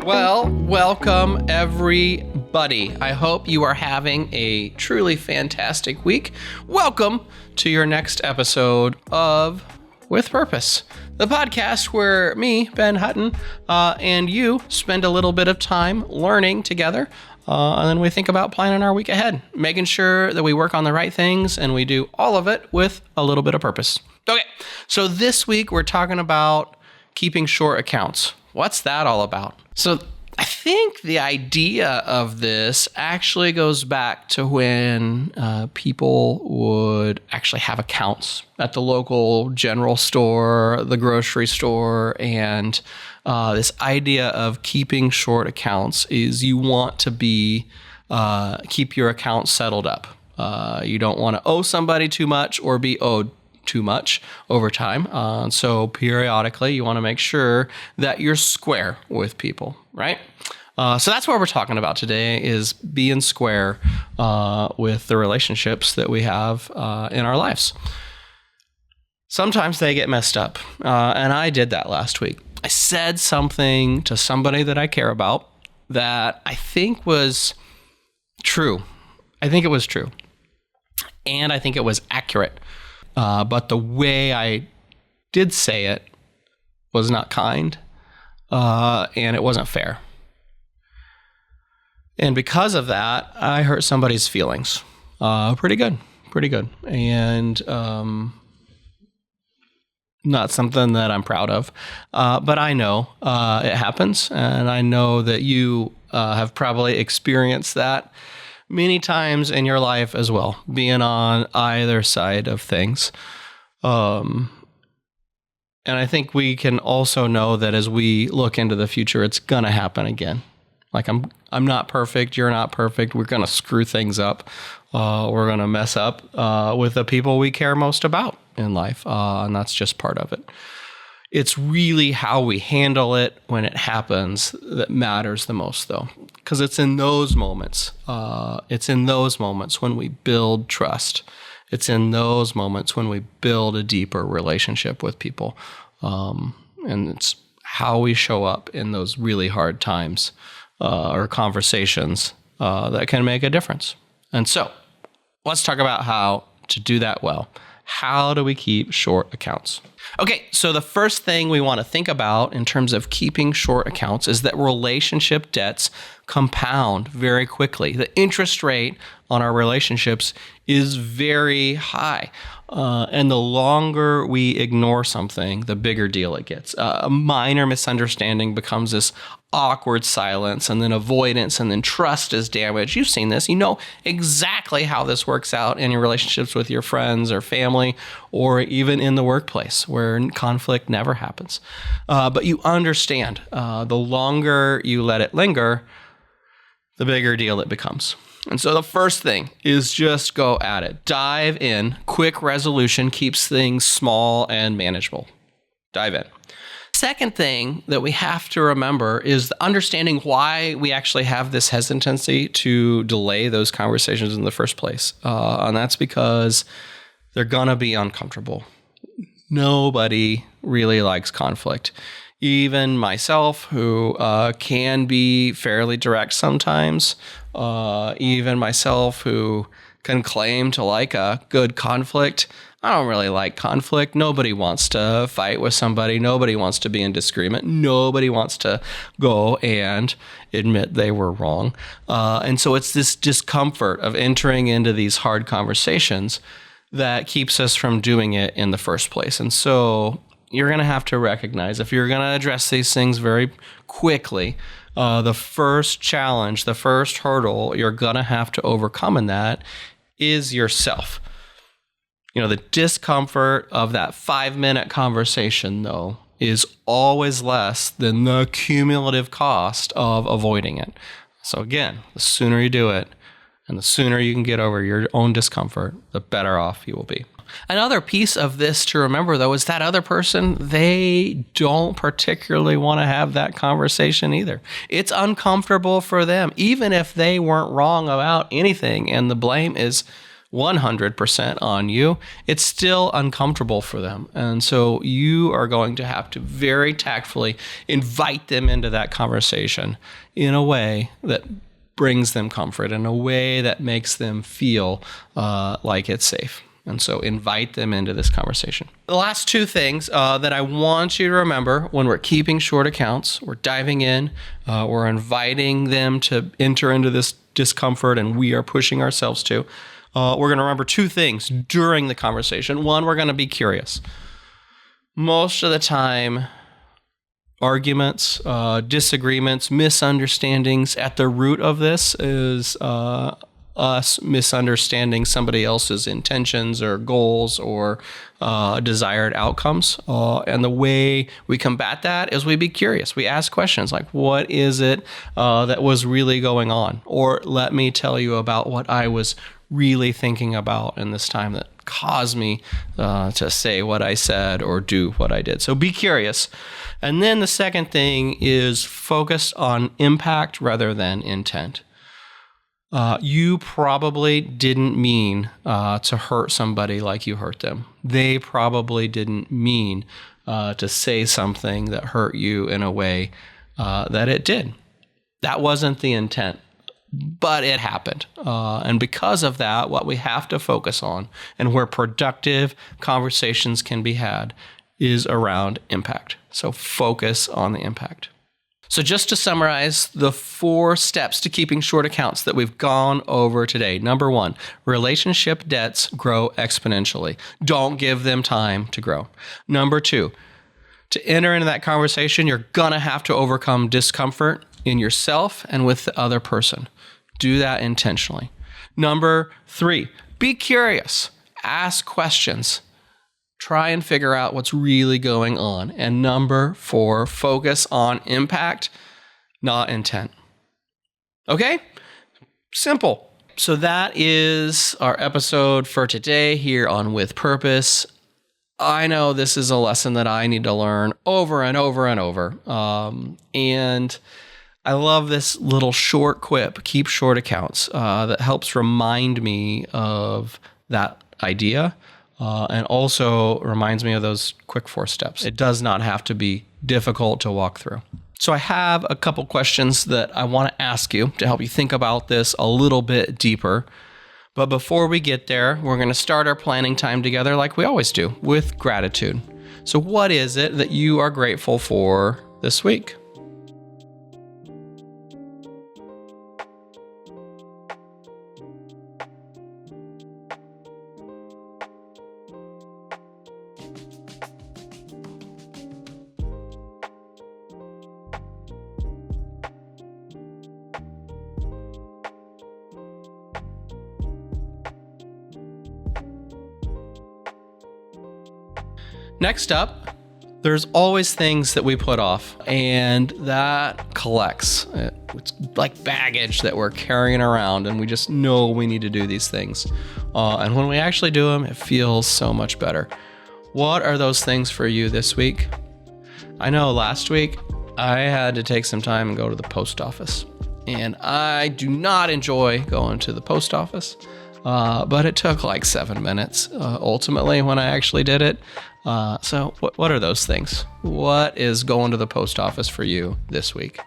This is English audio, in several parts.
Well, welcome everybody. I hope you are having a truly fantastic week. Welcome to your next episode of With Purpose, the podcast where me, Ben Hutton, and you spend a little bit of time learning together, and then we think about planning our week ahead, making sure that we work on the right things, and we do all of it with a little bit of purpose. Okay, so this week we're talking about keeping short accounts. What's that all about? So I think the idea of this actually goes back to when people would actually have accounts at the local general store, the grocery store, and this idea of keeping short accounts is you want to keep your account settled up. You don't want to owe somebody too much or be owed too much over time. So periodically, you want to make sure that you're square with people, right? So that's what we're talking about today is being square with the relationships that we have in our lives. Sometimes they get messed up, and I did that last week. I said something to somebody that I care about that I think was true. I think it was true, and I think it was accurate. But the way I did say it was not kind, and it wasn't fair. And because of that, I hurt somebody's feelings. Pretty good. And not something that I'm proud of. But I know it happens, and I know that you have probably experienced that many times in your life as well, being on either side of things. And I think we can also know that as we look into the future, it's going to happen again. Like I'm not perfect. You're not perfect. We're going to screw things up. We're going to mess up with the people we care most about in life. And that's just part of it. It's really how we handle it when it happens that matters the most, though, because it's in those moments. It's in those moments when we build trust. It's in those moments when we build a deeper relationship with people. And it's how we show up in those really hard times or conversations that can make a difference. And so let's talk about how to do that well. How do we keep short accounts? Okay, so the first thing we want to think about in terms of keeping short accounts is that relationship debts compound very quickly. The interest rate on our relationships is very high. And the longer we ignore something, the bigger deal it gets. A minor misunderstanding becomes this awkward silence, and then avoidance, and then trust is damaged. You've seen this. You know exactly how this works out in your relationships with your friends or family, or even in the workplace where conflict never happens. But you understand, the longer you let it linger, the bigger deal it becomes. And so the first thing is just go at it. Dive in. Quick resolution keeps things small and manageable. Dive in. Second thing that we have to remember is understanding why we actually have this hesitancy to delay those conversations in the first place. And that's because they're going to be uncomfortable. Nobody really likes conflict. Even myself, who can be fairly direct sometimes, even myself, who can claim to like a good conflict, I don't really like conflict. Nobody wants to fight with somebody. Nobody wants to be in disagreement. Nobody wants to go and admit they were wrong. And so it's this discomfort of entering into these hard conversations that keeps us from doing it in the first place. And so you're going to have to recognize, if you're going to address these things very quickly, the first challenge, the first hurdle you're going to have to overcome in that is yourself. You know, the discomfort of that 5-minute conversation, though, is always less than the cumulative cost of avoiding it. So again, the sooner you do it and the sooner you can get over your own discomfort, the better off you will be. Another piece of this to remember, though, is that other person, they don't particularly want to have that conversation either. It's uncomfortable for them, even if they weren't wrong about anything and the blame is 100% on you, it's still uncomfortable for them. And so you are going to have to very tactfully invite them into that conversation in a way that brings them comfort, in a way that makes them feel like it's safe. And so invite them into this conversation. The last two things that I want you to remember when we're keeping short accounts, we're diving in, we're inviting them to enter into this discomfort, and we are pushing ourselves to. We're going to remember two things during the conversation. One, we're going to be curious. Most of the time, arguments, disagreements, misunderstandings, at the root of this is us misunderstanding somebody else's intentions or goals or desired outcomes. And the way we combat that is we be curious. We ask questions like, what is it that was really going on? Or let me tell you about what I was really thinking about in this time that caused me to say what I said or do what I did. So be curious. And then the second thing is focus on impact rather than intent. You probably didn't mean to hurt somebody like you hurt them. They probably didn't mean to say something that hurt you in a way that it did. That wasn't the intent, but it happened. And because of that, what we have to focus on and where productive conversations can be had is around impact. So focus on the impact. So just to summarize the 4 steps to keeping short accounts that we've gone over today. Number 1, relationship debts grow exponentially. Don't give them time to grow. Number 2, to enter into that conversation, you're going to have to overcome discomfort in yourself and with the other person. Do that intentionally. Number 3, be curious. Ask questions. Try and figure out what's really going on. And number 4, focus on impact, not intent. Okay? Simple. So that is our episode for today here on With Purpose. I know this is a lesson that I need to learn over and over and over. And I love this little short quip, keep short accounts, that helps remind me of that idea. And also reminds me of those quick 4 steps. It does not have to be difficult to walk through. So I have a couple questions that I want to ask you to help you think about this a little bit deeper. But before we get there, we're going to start our planning time together like we always do, with gratitude. So what is it that you are grateful for this week? Next up, there's always things that we put off, and that collects. It's like baggage that we're carrying around, and we just know we need to do these things. And when we actually do them, it feels so much better. What are those things for you this week? I know last week I had to take some time and go to the post office, and I do not enjoy going to the post office. But it took like 7 minutes, ultimately, when I actually did it. So what are those things? What is going to the post office for you this week?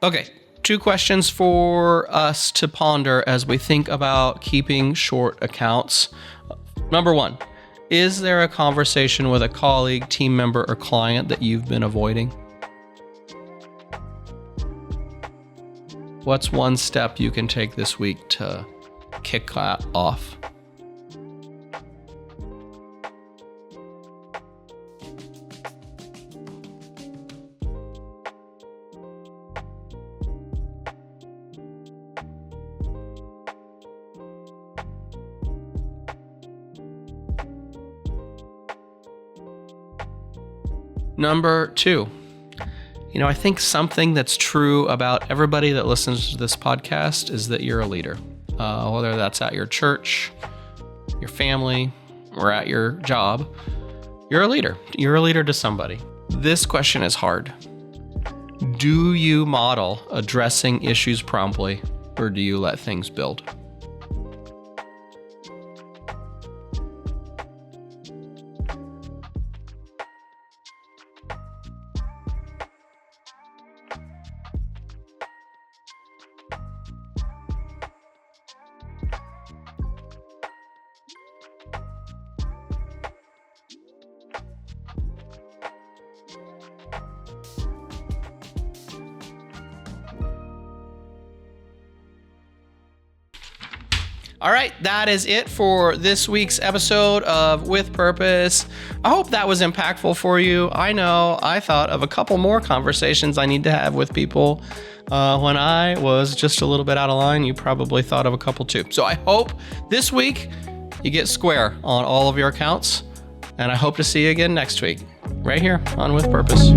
Okay, 2 questions for us to ponder as we think about keeping short accounts. Number 1. Is there a conversation with a colleague, team member, or client that you've been avoiding? What's one step you can take this week to kick that off? Number 2, I think something that's true about everybody that listens to this podcast is that you're a leader. Whether that's at your church, your family, or at your job, you're a leader. You're a leader to somebody. This question is hard. Do you model addressing issues promptly, or do you let things build? All right, that is it for this week's episode of With Purpose. I hope that was impactful for you. I know I thought of a couple more conversations I need to have with people. When I was just a little bit out of line, you probably thought of a couple too. So I hope this week you get square on all of your accounts, and I hope to see you again next week, right here on With Purpose.